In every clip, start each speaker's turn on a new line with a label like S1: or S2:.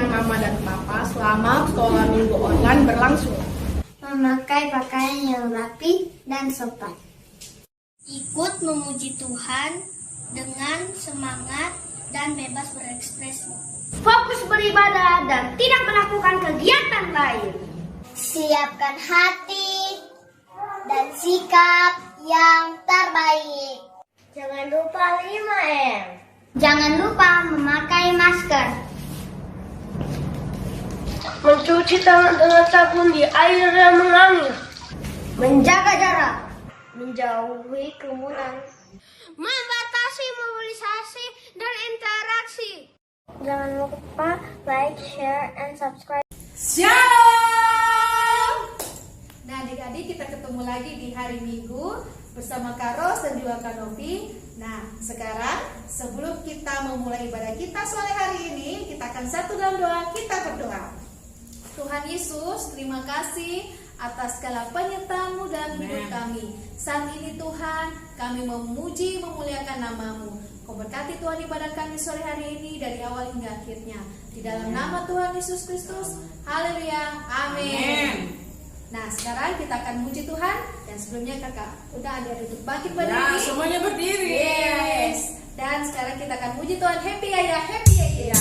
S1: dengan mama dan papa selama sekolah minggu online berlangsung.
S2: Memakai pakaian yang rapi dan sopan.
S3: Ikut memuji Tuhan dengan semangat dan bebas berekspresi.
S2: Fokus beribadah dan tidak melakukan kegiatan lain.
S3: Siapkan hati dan sikap yang terbaik.
S2: Jangan lupa 5M. Jangan lupa memakai masker.
S1: Mencuci tangan dengan sabun di air yang mengalir.
S2: Menjaga jarak. Menjauhi kerumunan.
S3: Membatasi mobilisasi dan interaksi.
S2: Jangan lupa like, share, and subscribe.
S4: Shalom! Nah adik-adik, kita ketemu lagi di hari Minggu bersama Kak Ros dan juga Kak Novi. Nah sekarang sebelum kita memulai ibadah kita sore hari ini, kita akan satu dalam doa. Kita berdoa. Tuhan Yesus, terima kasih atas segala penyertaan-Mu dalam hidup kami. Saat ini Tuhan, kami memuji, memuliakan nama-Mu. Kau berkati Tuhan ibadah kami sore hari ini dari awal hingga akhirnya. Di dalam nama Tuhan Yesus Kristus. Haleluya. Amin. Nah sekarang kita akan memuji Tuhan. Dan sebelumnya kakak udah ada untuk bangkit berdiri.
S5: Semuanya berdiri.
S4: Yes. Dan sekarang kita akan memuji Tuhan. Happy ya, happy ya.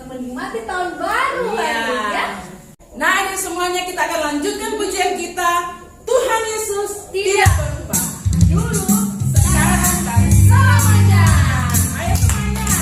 S4: Menikmati tahun baru. Ya.
S5: Nah ini semuanya kita akan lanjutkan pujian kita. Tuhan Yesus tidak berubah. Dulu, sekarang, dan selamanya. Ayo semuanya.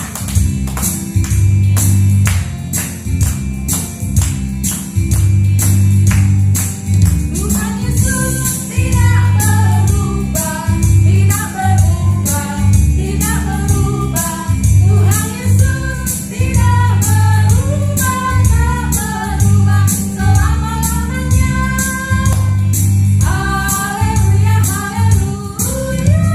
S5: Tuhan Yesus tidak berubah, tidak berubah, tidak berubah. Tuhan Yesus tidak berubah, tak berubah selama-lamanya. Haleluya, haleluya.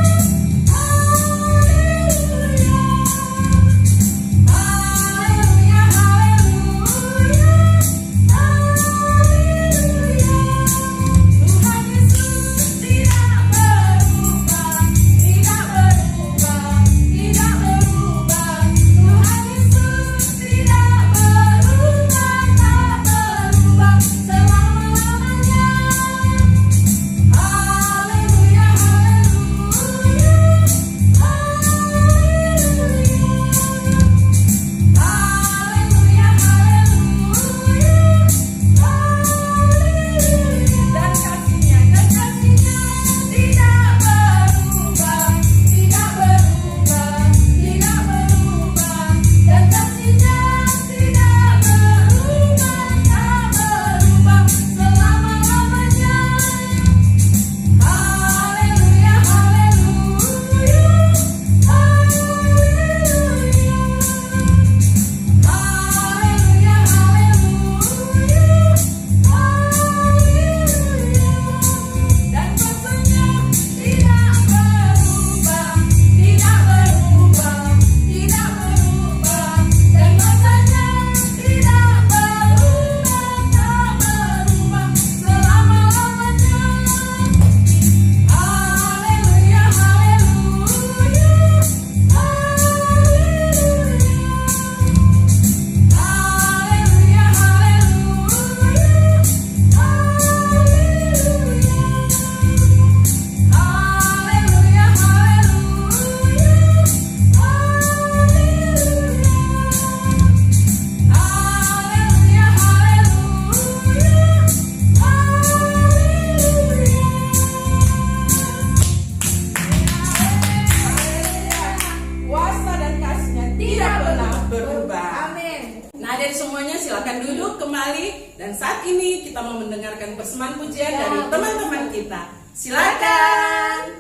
S5: Adik semuanya silakan duduk kembali. Dan saat ini kita mau mendengarkan persembahan pujian dari teman-teman kita. Silakan.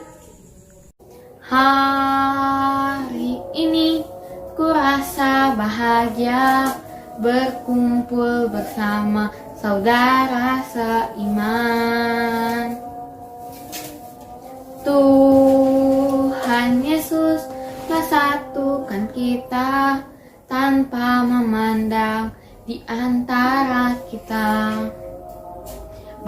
S6: Hari ini ku rasa bahagia berkumpul bersama saudara seiman. Tuhan Yesus telah satukan kita tanpa memandang di antara kita.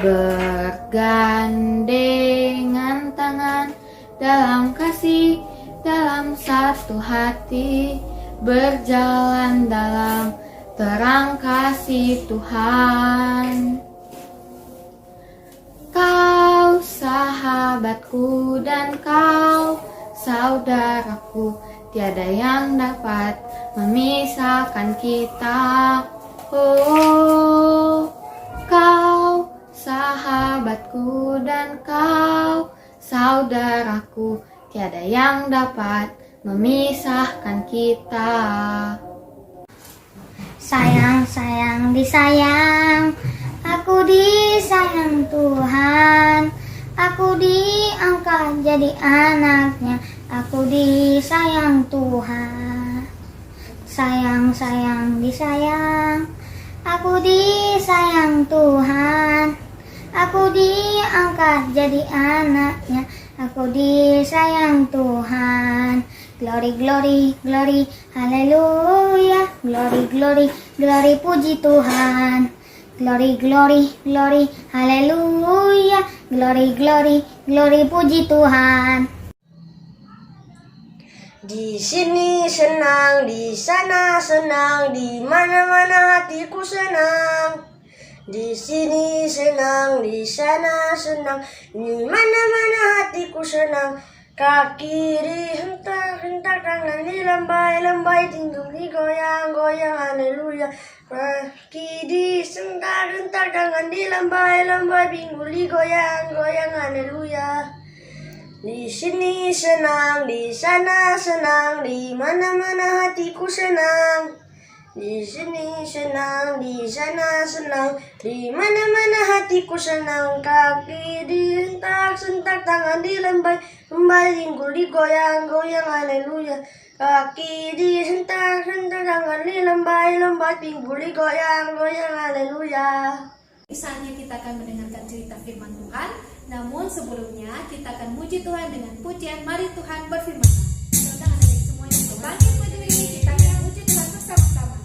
S6: Bergandengan tangan dalam kasih, dalam satu hati, berjalan dalam terang kasih Tuhan. Kau sahabatku dan kau saudaraku, tiada yang dapat memisahkan kita. Oh, kau sahabatku dan kau saudaraku, tiada yang dapat memisahkan kita.
S3: Sayang, sayang, disayang, aku disayang Tuhan. Aku diangkat jadi anaknya, aku disayang Tuhan. Sayang, sayang, disayang, aku disayang Tuhan. Aku diangkat jadi anaknya, aku disayang Tuhan. Glory, glory, glory, haleluya. Glory, glory, glory, puji Tuhan. Glory, glory, glory, haleluya. Glory, glory, glory, puji Tuhan.
S1: Di sini senang, di sana senang, di mana-mana hatiku senang. Di sini senang, di sana senang, di mana-mana hatiku senang. Kaki dihentak-hentak, tangan dilambai-lambai, tinggung digoyang-goyang, haleluya. Kaki disentak-hentak, tangan dilambai-lambai, pinggul digoyang-goyang, haleluya. Di sini senang, di sana senang, di mana-mana hatiku senang. Di sini senang, di sana senang, di mana-mana hatiku senang. Kaki dihentak-hentak, tangan dilambai-lambai, pinggul digoyang-goyang, haleluya. Kaki dihentak-hentak, tangan dilambai-lambai, pinggul digoyang-goyang, haleluya.
S4: Misalnya kita akan mendengarkan cerita firman Tuhan, namun sebelumnya kita akan muji Tuhan dengan pujian. Mari Tuhan berfirman. Tentang adik semuanya untuk bangkit berdiri, kita akan muji Tuhan bersama-sama.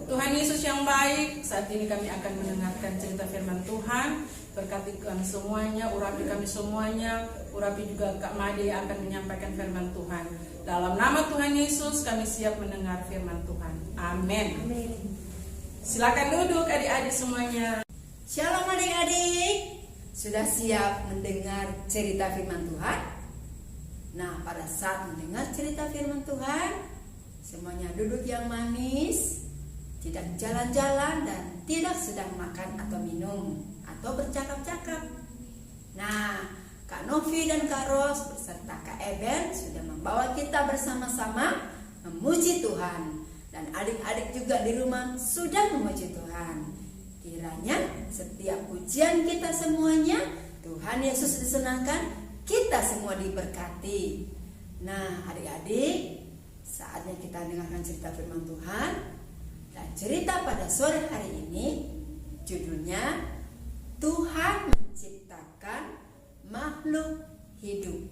S5: Tuhan Yesus yang baik, saat ini kami akan mendengarkan cerita firman Tuhan Berkati kami semuanya, urapi kami semuanya, urapi juga Kak Made yang akan menyampaikan firman Tuhan. Dalam nama Tuhan Yesus kami siap mendengar firman Tuhan. Amin. Silakan duduk adik-adik semuanya.
S7: Shalom adik-adik. Sudah siap mendengar cerita firman Tuhan? Nah, pada saat mendengar cerita firman Tuhan, semuanya duduk yang manis, tidak jalan-jalan dan tidak sedang makan atau minum atau bercakap-cakap. Nah, Kak Novi dan Kak Ros beserta Kak Eben sudah membawa kita bersama-sama memuji Tuhan. Dan adik-adik juga di rumah sudah memuji Tuhan. Kiranya setiap pujian kita semuanya Tuhan Yesus disenangkan, kita semua diberkati. Nah, adik-adik, saatnya kita dengarkan cerita firman Tuhan. Dan cerita pada sore hari ini judulnya Tuhan menciptakan makhluk hidup.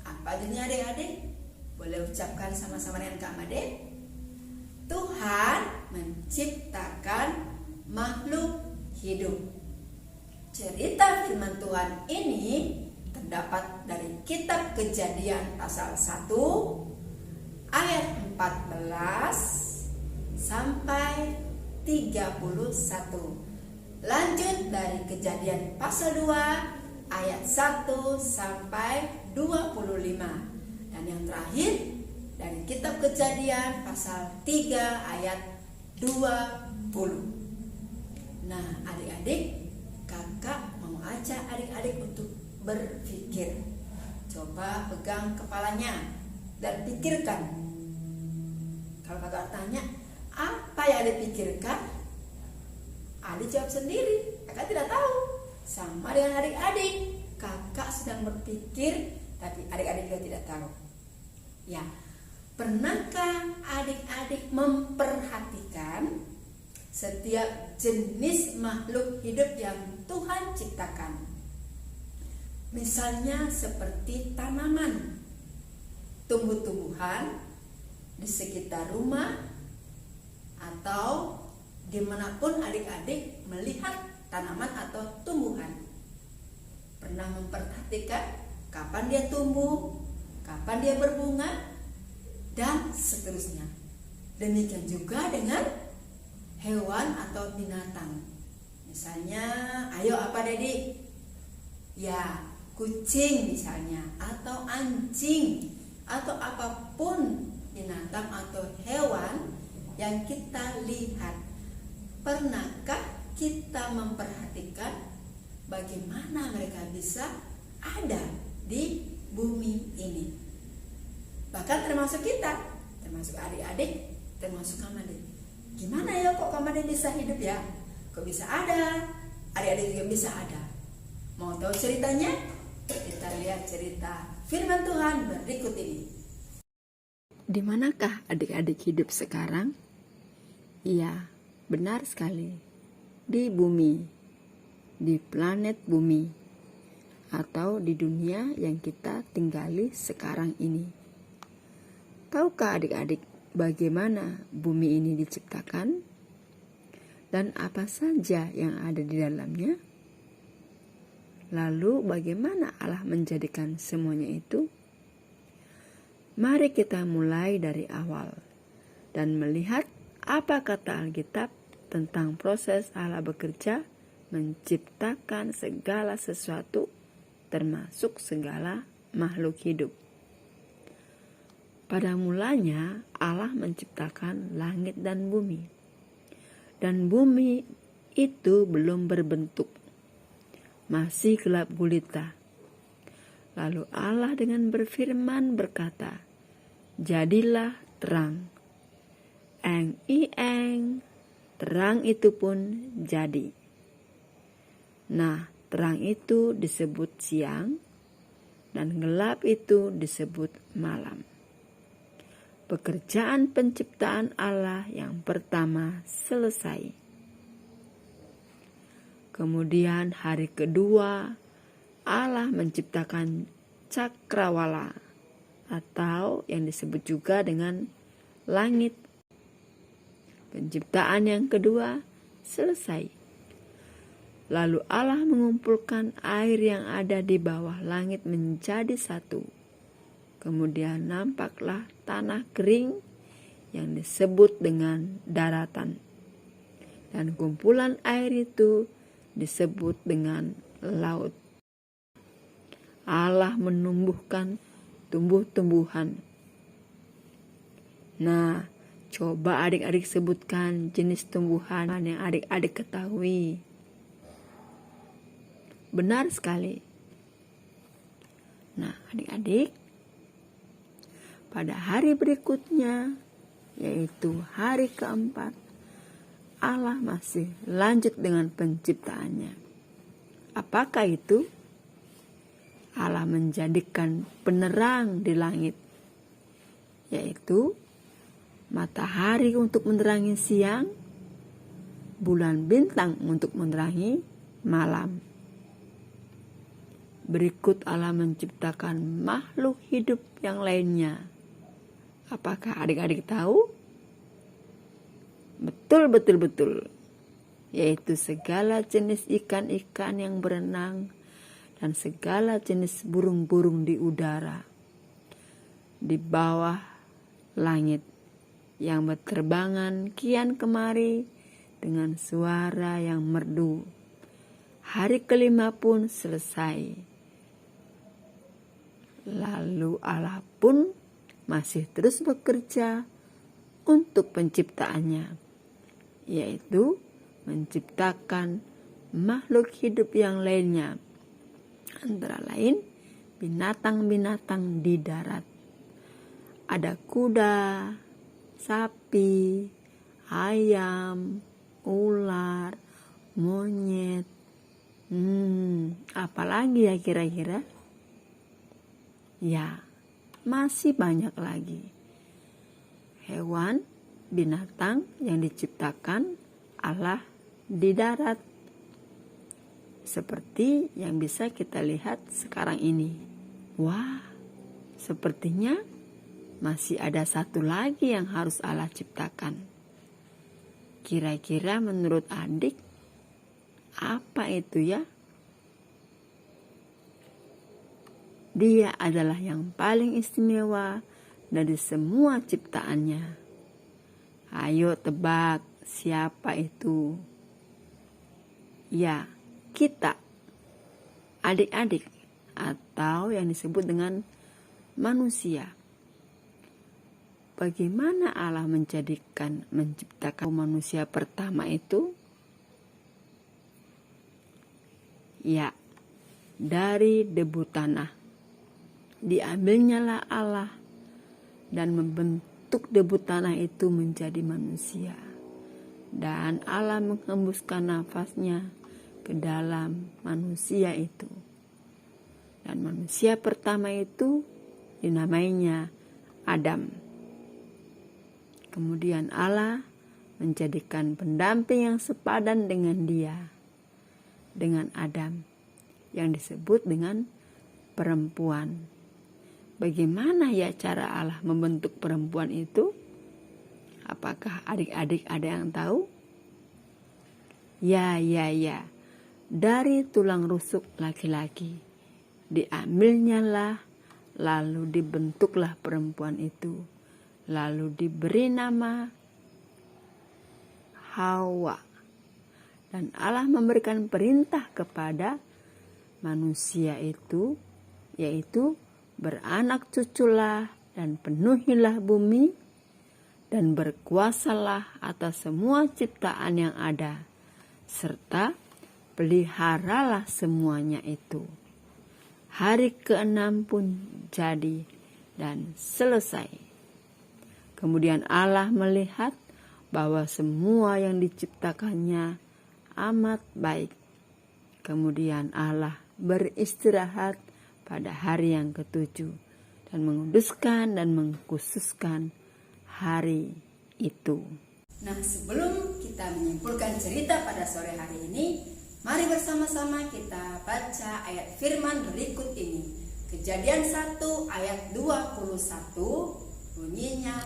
S7: Apa judulnya adik-adik? Boleh ucapkan sama-sama dengan Kak Made. Tuhan menciptakan makhluk hidup. Cerita firman Tuhan ini terdapat dari kitab Kejadian pasal 1 ayat 14 sampai 31. Lanjut dari Kejadian pasal 2 ayat 1 sampai 25. Dan yang terakhir dari kitab Kejadian pasal 3 ayat 20. Nah, adik-adik, kakak mau ajak adik-adik untuk berpikir. Coba pegang kepalanya dan pikirkan. Kalau kakak tanya, apa yang dipikirkan? Adik jawab sendiri, kakak tidak tahu. Sama dengan adik-adik, kakak sedang berpikir, tapi adik-adik juga tidak tahu. Ya, pernahkah adik-adik memperhatikan setiap jenis makhluk hidup yang Tuhan ciptakan? Misalnya seperti tanaman, tumbuh-tumbuhan di sekitar rumah, atau dimanapun adik-adik melihat tanaman atau tumbuhan. Pernah memperhatikan kapan dia tumbuh, kapan dia berbunga, dan seterusnya. Demikian juga dengan hewan atau binatang. Misalnya, ayo apa Dedi? Ya, kucing misalnya, atau anjing, atau apapun binatang atau hewan yang kita lihat. Pernahkah kita memperhatikan bagaimana mereka bisa ada di bumi ini? Bahkan termasuk kita, termasuk adik-adik, termasuk Kak Made. Gimana ya kok Kak Made bisa hidup ya? Kok bisa ada? Adik-adik juga bisa ada. Mau tahu ceritanya? Kita lihat cerita firman Tuhan berikut ini.
S8: Di manakah adik-adik hidup sekarang? Iya, benar sekali. Di bumi, di planet bumi, atau di dunia yang kita tinggali sekarang ini. Tahukah adik-adik bagaimana bumi ini diciptakan? Dan apa saja yang ada di dalamnya? Lalu bagaimana Allah menjadikan semuanya itu? Mari kita mulai dari awal dan melihat apa kata Alkitab tentang proses Allah bekerja menciptakan segala sesuatu, termasuk segala makhluk hidup. Pada mulanya Allah menciptakan langit dan bumi. Dan bumi itu belum berbentuk, masih gelap gulita. Lalu Allah dengan berfirman berkata, "Jadilah terang." Eng ieng, terang itu pun jadi. Nah, terang itu disebut siang dan gelap itu disebut malam. Pekerjaan penciptaan Allah yang pertama selesai. Kemudian hari kedua Allah menciptakan cakrawala atau yang disebut juga dengan langit. Penciptaan yang kedua selesai. Lalu Allah mengumpulkan air yang ada di bawah langit menjadi satu. Kemudian nampaklah tanah kering yang disebut dengan daratan. Dan kumpulan air itu disebut dengan laut. Allah menumbuhkan tumbuh-tumbuhan. Nah, coba adik-adik sebutkan jenis tumbuhan yang adik-adik ketahui. Benar sekali. Nah, adik-adik, pada hari berikutnya, yaitu hari keempat, Allah masih lanjut dengan penciptaannya. Apakah itu? Allah menjadikan penerang di langit, yaitu matahari untuk menerangi siang, bulan bintang untuk menerangi malam. Berikut Allah menciptakan makhluk hidup yang lainnya. Apakah adik-adik tahu? Betul. Yaitu segala jenis ikan-ikan yang berenang dan segala jenis burung-burung di udara, di bawah langit, yang berterbangan kian kemari dengan suara yang merdu. Hari kelima pun selesai. Lalu Allah pun masih terus bekerja untuk penciptaannya, yaitu menciptakan makhluk hidup yang lainnya, antara lain binatang-binatang di darat. Ada kuda, sapi, ayam, ular, monyet. Apalagi ya kira-kira? Ya, masih banyak lagi. Hewan, binatang yang diciptakan Allah di darat. Seperti yang bisa kita lihat sekarang ini. Wah, sepertinya masih ada satu lagi yang harus Allah ciptakan. Kira-kira menurut adik, apa itu ya? Dia adalah yang paling istimewa dari semua ciptaannya. Ayo tebak, siapa itu? Ya, kita, adik-adik, atau yang disebut dengan manusia. Bagaimana Allah menciptakan manusia pertama itu? Ya, dari debu tanah. Diambilnyalah Allah dan membentuk debu tanah itu menjadi manusia. Dan Allah menghembuskan nafasnya ke dalam manusia itu. Dan manusia pertama itu dinamainya Adam. Kemudian Allah menjadikan pendamping yang sepadan dengan dia, dengan Adam, yang disebut dengan perempuan. Bagaimana ya cara Allah membentuk perempuan itu? Apakah adik-adik ada yang tahu? Ya. Dari tulang rusuk laki-laki diambilnyalah, lalu dibentuklah perempuan itu, lalu diberi nama Hawa. Dan Allah memberikan perintah kepada manusia itu, yaitu beranak cuculah dan penuhilah bumi dan berkuasalah atas semua ciptaan yang ada, serta peliharalah semuanya itu. Hari ke-6 pun jadi dan selesai. Kemudian Allah melihat bahwa semua yang diciptakannya amat baik. Kemudian Allah beristirahat pada hari yang ke-7 dan menguduskan dan mengkhususkan hari itu.
S7: Nah, sebelum kita menyimpulkan cerita pada sore hari ini, mari bersama-sama kita baca ayat firman berikut ini. Kejadian 1 ayat 21 bunyinya,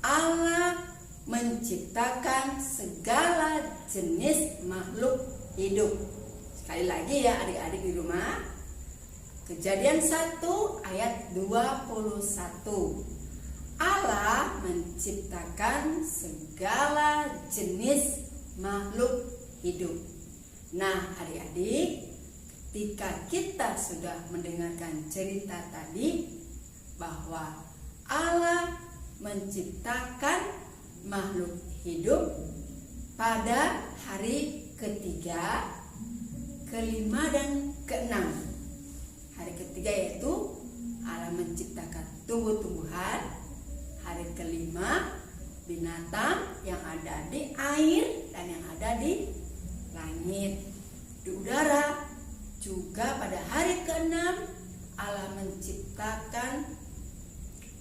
S7: Allah menciptakan segala jenis makhluk hidup. Sekali lagi ya adik-adik di rumah. Kejadian 1 ayat 21. Allah menciptakan segala jenis makhluk hidup. Nah, adik-adik, ketika kita sudah mendengarkan cerita tadi bahwa Allah menciptakan makhluk hidup pada hari ketiga, kelima, dan keenam. Hari ketiga yaitu Allah menciptakan tumbuh-tumbuhan. Hari kelima, binatang yang ada di air dan yang ada di langit, di udara. Juga pada hari keenam Allah menciptakan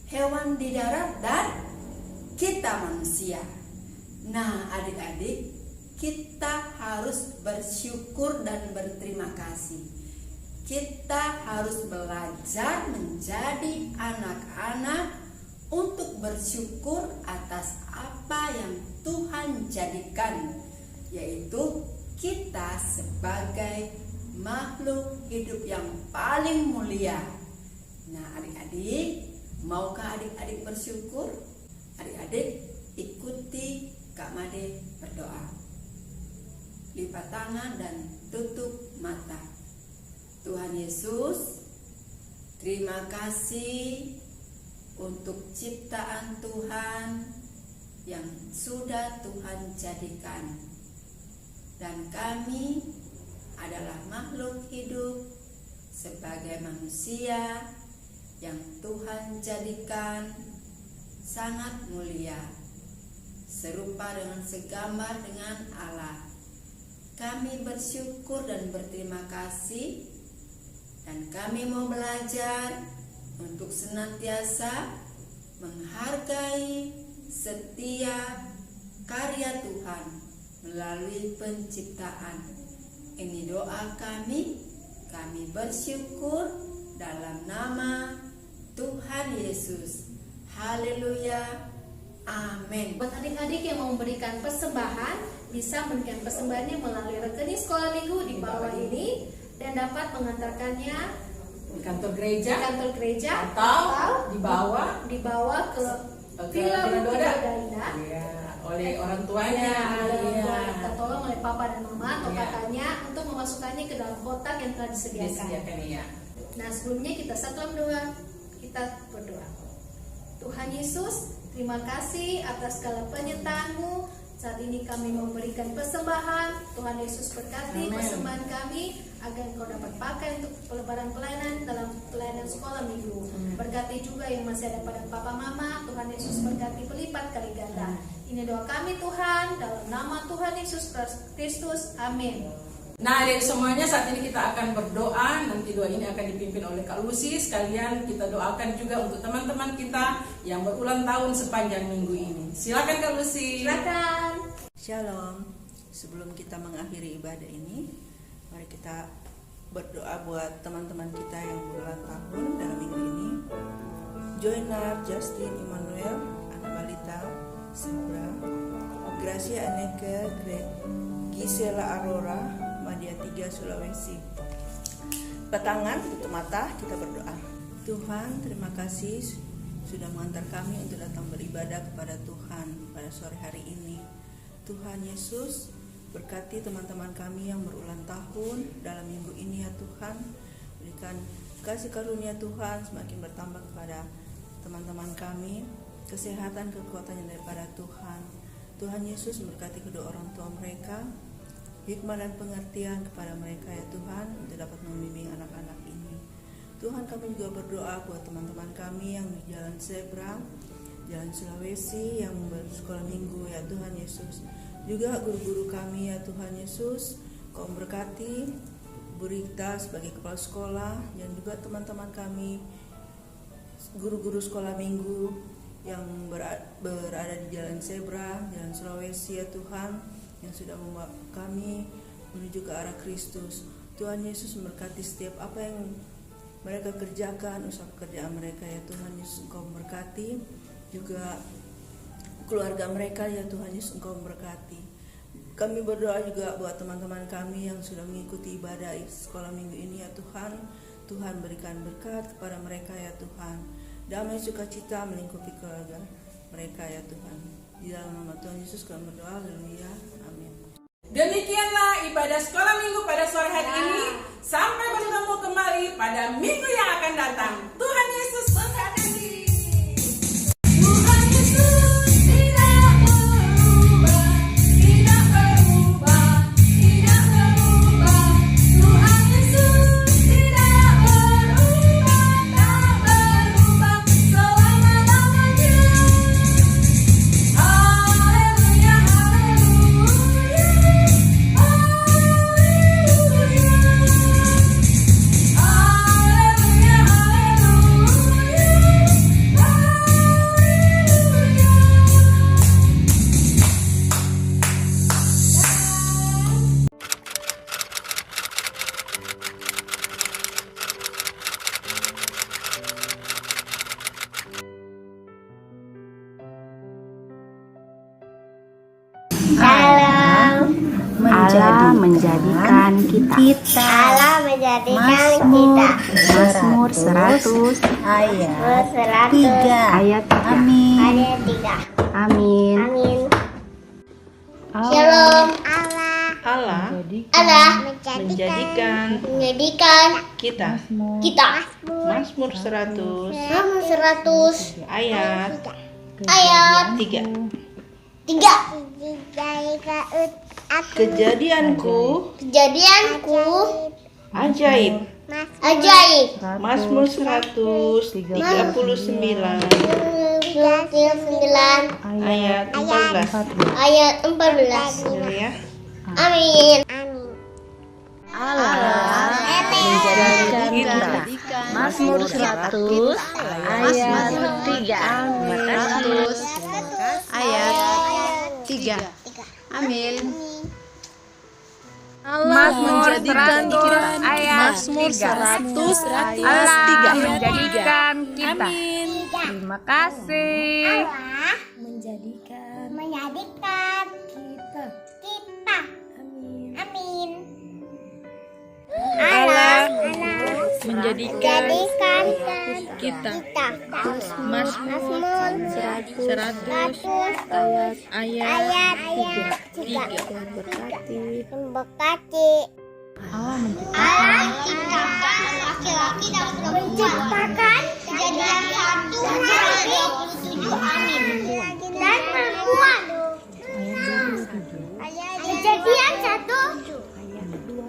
S7: hewan di darat dan kita manusia. Nah, adik-adik, kita harus bersyukur dan berterima kasih. Kita harus belajar menjadi anak-anak untuk bersyukur atas apa yang Tuhan jadikan, yaitu kita sebagai makhluk hidup yang paling mulia. Nah, adik-adik, maukah adik-adik bersyukur? Adik-adik ikuti Kak Made berdoa. Lipat tangan dan tutup mata. Tuhan Yesus, terima kasih untuk ciptaan Tuhan yang sudah Tuhan jadikan. Dan kami adalah makhluk hidup sebagai manusia yang Tuhan jadikan sangat mulia, serupa dengan segambar dengan Allah. Kami bersyukur dan berterima kasih, dan kami mau belajar untuk senantiasa menghargai setiap karya Tuhan melalui penciptaan. Ini doa kami bersyukur dalam nama Tuhan Yesus. Haleluya. Amin.
S4: Buat adik-adik yang mau memberikan persembahan, bisa memberikan persembahannya melalui rekening sekolah minggu di bawah ini dan dapat mengantarkannya
S5: Di kantor gereja
S4: atau
S5: dibawa
S4: ke
S5: Villa
S4: Bunda
S5: ya, oleh orang tuanya.
S4: Kita tolong oleh papa dan mama atau kakaknya untuk memasukkannya ke dalam kotak yang telah disediakan.
S5: Ya.
S4: Nah, sebelumnya kita satu doa. Kita berdoa. Tuhan Yesus, terima kasih atas segala penyertaan-Mu. Saat ini kami memberikan persembahan. Tuhan Yesus berkati persembahan kami agar Engkau dapat pakai untuk pelebaran pelayanan dalam pelayanan sekolah minggu. Berkati juga yang masih ada pada papa mama. Tuhan Yesus berkati berlipat kali ganda. Ini doa kami Tuhan dalam nama Tuhan Yesus Kristus. Amin.
S5: Nah, adik semuanya, saat ini kita akan berdoa. Nanti doa ini akan dipimpin oleh Kak Lucy. Sekalian kita doakan juga untuk teman-teman kita yang berulang tahun sepanjang minggu ini. Silakan Kak Lucy.
S4: Silakan.
S7: Shalom. Sebelum kita mengakhiri ibadah ini, mari kita berdoa buat teman-teman kita yang berulang tahun dalam minggu ini. Joynar, Justin, Immanuel, Anak Balita, Sabra, Gracia Aneka, Gisela Aurora, Madia 3 Sulawesi. Petangan, tutup mata, kita berdoa. Tuhan, terima kasih sudah mengantar kami untuk datang beribadah kepada Tuhan pada sore hari ini. Tuhan Yesus, berkati teman-teman kami yang berulang tahun dalam minggu ini ya Tuhan. Berikan kasih karunia Tuhan semakin bertambah kepada teman-teman kami, kesehatan, kekuatan yang daripada Tuhan. Tuhan Yesus berkati kedua orang tua mereka, hikmah dan pengertian kepada mereka ya Tuhan untuk dapat membimbing anak-anak ini. Tuhan, kami juga berdoa buat teman-teman kami yang di Jalan Zebra, Jalan Sulawesi yang bersekolah minggu ya Tuhan Yesus. Juga guru-guru kami ya Tuhan Yesus, Kau berkati Bu Rita sebagai kepala sekolah, dan juga teman-teman kami guru-guru sekolah minggu yang berada di Jalan Zebra, Jalan Sulawesi ya Tuhan, yang sudah membawa kami menuju ke arah Kristus. Tuhan Yesus memberkati setiap apa yang mereka kerjakan, usaha pekerjaan mereka ya Tuhan Yesus. Engkau memberkati juga keluarga mereka ya Tuhan Yesus. Engkau memberkati.
S9: Kami berdoa juga buat teman-teman kami yang sudah mengikuti ibadah sekolah minggu ini ya Tuhan. Tuhan berikan berkat kepada mereka ya Tuhan. Damai sukacita melingkupi keluarga mereka ya Tuhan. Di dalam nama Tuhan Yesus kami berdoa, haleluya, amin.
S5: Demikianlah ibadah sekolah minggu pada sore hari ini. Sampai bertemu kembali pada minggu yang akan datang. Tuhan Yesus memberkati. Tuhan Yesus tidak berubah, tidak berubah, tidak berubah. Tuhan Yesus tidak berubah, tak berubah selama-lamanya. Haleluya, haleluya,
S1: Allah menjadikan kita.
S3: Allah menjadikan kita.
S1: Mazmur 100 ayat 3. Ayat 3.
S3: Amin. Ayat 3.
S1: Amin.
S3: Amin. Shalom.
S10: Allah
S3: Allah
S10: menjadikan
S3: kita.
S10: Mazmur 100
S3: Mazmur 100
S10: ayat
S3: 3.
S10: Kejadianku ajaib. Mazmur 139 ayat 14. Ya.
S3: Amin.
S1: Allah menjadikan kita. Mazmur 100 ayat 3. Ayat 3. Amin.
S6: Mazmur 100 ayat 3. Allah menjadikan kita. Terima kasih.
S3: Menjadikan kita. Amin.
S10: Allah menjadikan
S3: kita.
S10: Mazmur 100 ayat 3.
S3: Memberkati. Allah menciptakan laki-laki dan menciptakan kejadian 1 ayat 27. Amin. Dan perempuan. Kejadian 1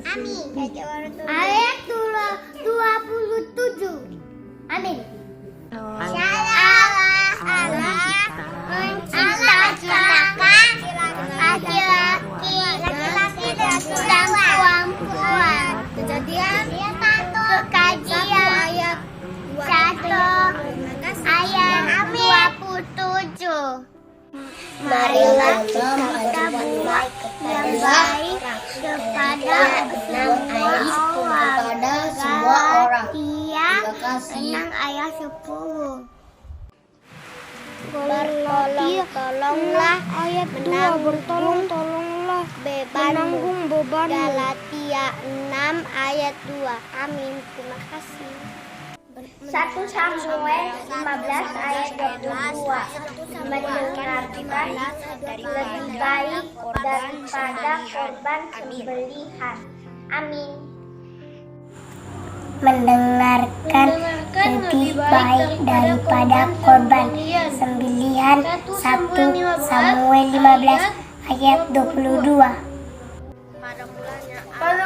S3: Amin. Ayat 27. Amin. Allah menciptakan laki-laki dan perempuan. Kejadian 1 ayat 27. Marilah kita mulai yang baik kepada semua orang. Enam ayat 10. Bertolonglah ayat 2. Bertolonglah menanggung beban. Galatia 6 ayat 2. Amin. Terima kasih. 1 Samuel 15 ayat 22. Mendengarkan lebih baik daripada korban sembelihan. Amin. Mendengarkan lebih baik daripada korban sembelihan. 1 Samuel 15 ayat 22.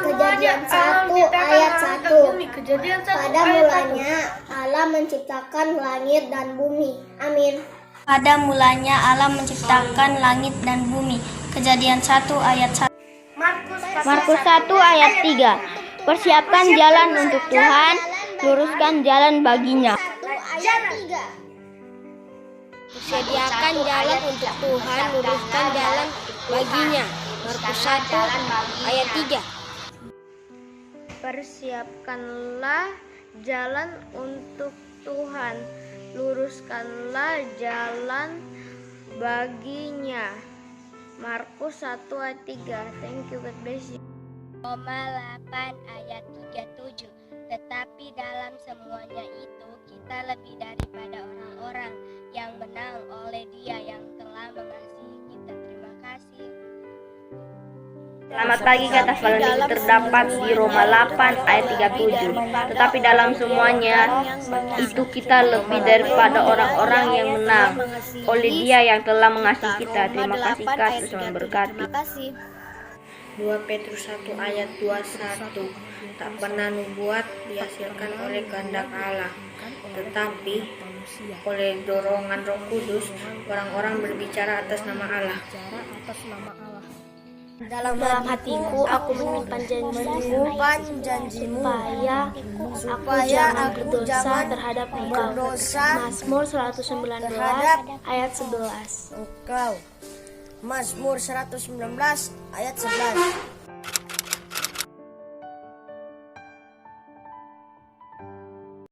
S3: Kejadian 1 ayat 1. Pada mulanya Allah menciptakan langit dan bumi. Amin. Pada mulanya Allah menciptakan langit dan bumi. Kejadian 1 ayat 1.
S11: Markus 1 ayat 3. Persiapkan jalan untuk Tuhan, luruskan jalan baginya.
S3: Ayat 3.
S11: Sediakan jalan untuk Tuhan, luruskan jalan baginya. Markus 1 ayat 3.
S6: Persiapkanlah jalan untuk Tuhan, luruskanlah jalan baginya. Markus 1 ayat 3. Thank you, God bless you.
S11: Roma 8 ayat 37. Tetapi dalam semuanya itu kita lebih daripada orang-orang yang menang oleh Dia yang telah mengasihi kita. Terima kasih.
S6: Selamat pagi, kata Valentine terdapat di Roma 8 ayat 37. Tetapi dalam semuanya itu kita lebih daripada orang-orang yang menang oleh Dia yang telah mengasihi kita. Terima kasih, Kak. Tuhan memberkati.
S10: 2 Petrus 1 ayat 21. Tak pernah nubuat dihasilkan oleh kehendak Allah, tetapi oleh dorongan Roh Kudus orang-orang berbicara atas nama Allah.
S3: Dalam hatiku aku menyimpan janjimu supaya aku berdosa terhadap Engkau. Mazmur 119 ayat 11.
S1: Mazmur 119 ayat 11.